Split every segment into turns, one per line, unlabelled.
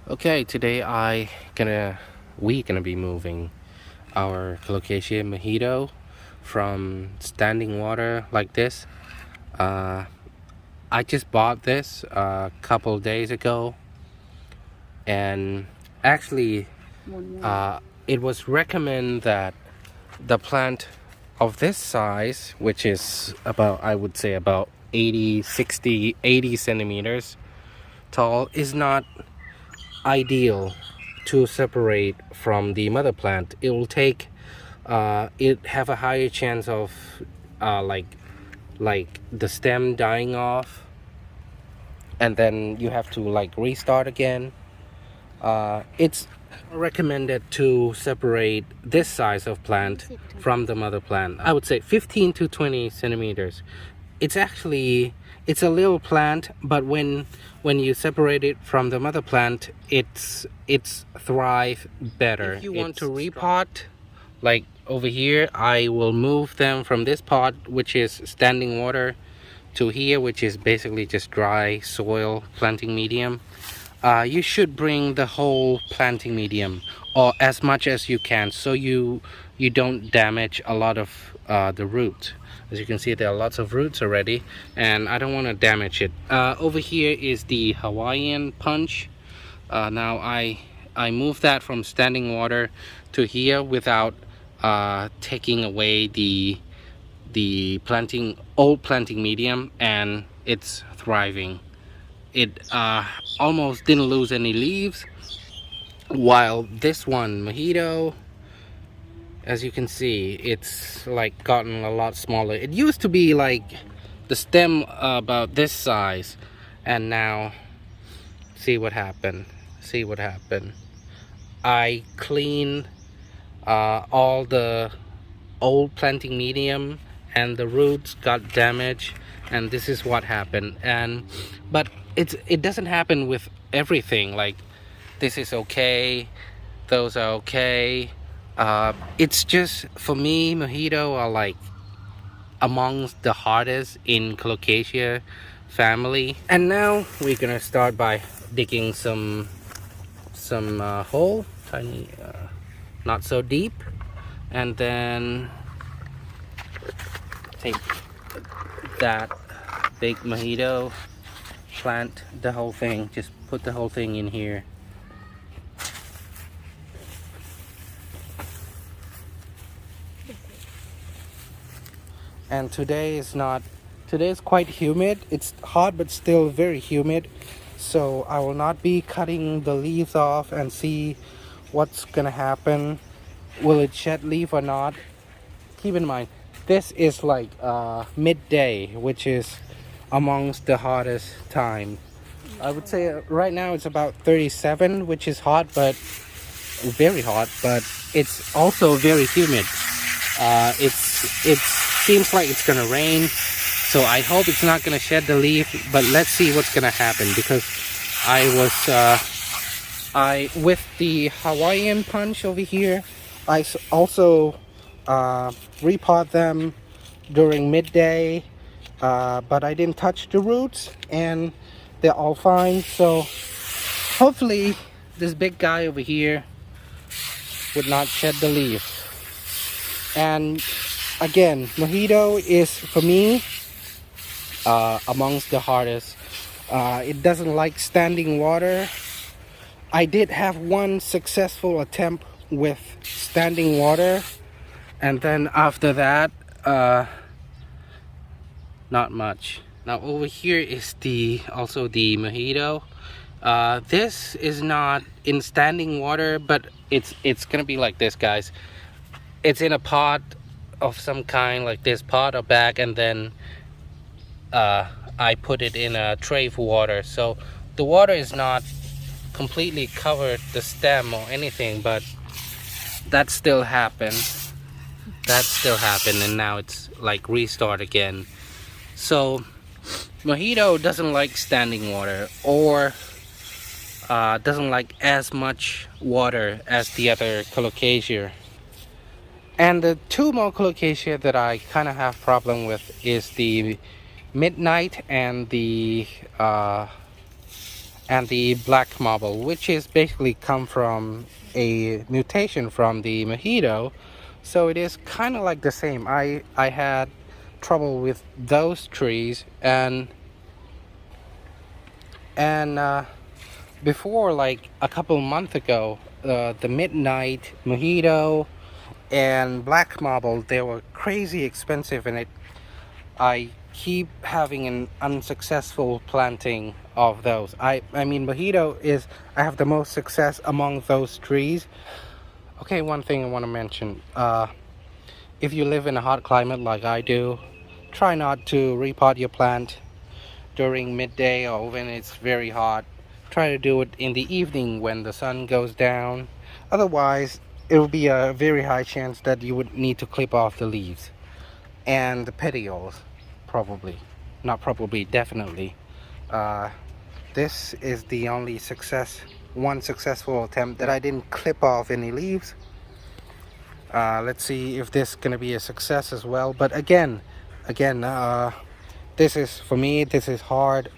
Okay, today we gonna be moving our colocasia mojito from standing water like this. Uh, I just bought this a couple days ago, and actually, it was recommended that the plant of this size, which is about, I would say about 80 centimeters tall, is not ideal to separate from the mother plant. It will take it have a higher chance of like the stem dying off, and then you have to like restart again. It's recommended to separate this size of plant from the mother plant. I would say 15 to 20 centimeters. It's a little plant, but when you separate it from the mother plant, it's thrive better. If you want to repot, like over here, I will move them from this pot, which is standing water, to here, which is basically just dry soil planting medium. You should bring the whole planting medium, or as much as you can, so you don't damage a lot of the root. As you can see, there are lots of roots already, and I don't want to damage it. Over here is the Hawaiian punch. Now I move that from standing water to here without taking away the old planting medium, and it's thriving. It almost didn't lose any leaves, while this one, Mojito, as you can see, it's like gotten a lot smaller. It used to be like the stem about this size, and now see what happened. I cleaned all the old planting medium, and the roots got damaged, and this is what happened. But it doesn't happen with everything. Like, this is okay, those are okay. It's just, for me, Mojito are like amongst the hardest in Colocasia family. And now we're gonna start by digging some hole, tiny, not so deep, and then take that big Mojito, plant the whole thing, just put the whole thing in here. And today's quite humid. It's hot but still very humid, so I will not be cutting the leaves off and see what's gonna happen. Will it shed leaf or not? Keep in mind, this is like midday, which is amongst the hottest time. I would say right now it's about 37, which is hot, but very hot, but it's also very humid. It seems like it's gonna rain, so I hope it's not gonna shed the leaf, but let's see what's gonna happen, because with the Hawaiian punch over here, I also repot them during midday, but I didn't touch the roots, and they're all fine. So hopefully this big guy over here would not shed the leaf. And again, Mojito is, for me, amongst the hardest. It doesn't like standing water. I did have one successful attempt with standing water, and then after that, not much. Now over here is also the Mojito. This is not in standing water, but it's gonna be like this, guys. It's in a pot of some kind, like this pot or bag, and then I put it in a tray for water, so the water is not completely covered the stem or anything, but that still happened, and now it's like restart again. So Mojito doesn't like standing water, or doesn't like as much water as the other colocasia. And the two more colocasia that I kind of have problem with is the midnight and the and the black marble, which is basically come from a mutation from the Mojito. So it is kind of like the same. I had trouble with those trees, and before, like a couple months ago, the midnight Mojito and black marble, they were crazy expensive, and I keep having an unsuccessful planting of those. I mean, Mojito is, I have the most success among those trees. Okay, one thing I want to mention, if you live in a hot climate like I do, try not to repot your plant during midday or when it's very hot. Try to do it in the evening when the sun goes down. Otherwise, it will be a very high chance that you would need to clip off the leaves and the petioles. Probably, not probably, definitely. This is the only one successful attempt that I didn't clip off any leaves. Let's see if this is gonna be a success as well. But again, this is, for me, this is hard.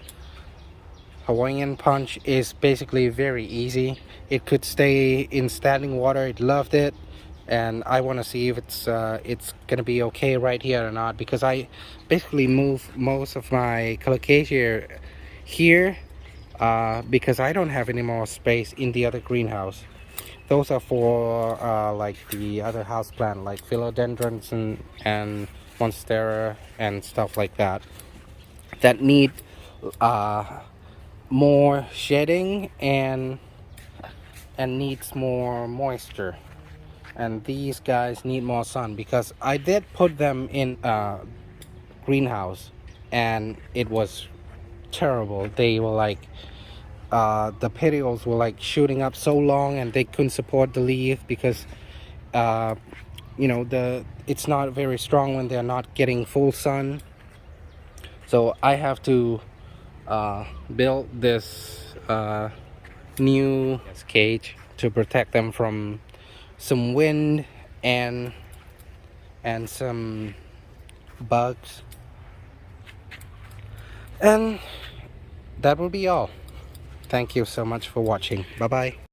Hawaiian punch is basically very easy. It could stay in standing water. It loved it, and I want to see if it's gonna be okay right here or not, because I basically move most of my colocasia here because I don't have any more space in the other greenhouse. Those are for like the other houseplant, like philodendrons and monstera and stuff like that, that need more shedding and needs more moisture. And these guys need more sun, because I did put them in a greenhouse and it was terrible. They were like the petioles were like shooting up so long, and they couldn't support the leaf because you know, it's not very strong when they're not getting full sun. So I have to build this new cage to protect them from some wind and some bugs. And that will be all. Thank you so much for watching. Bye bye.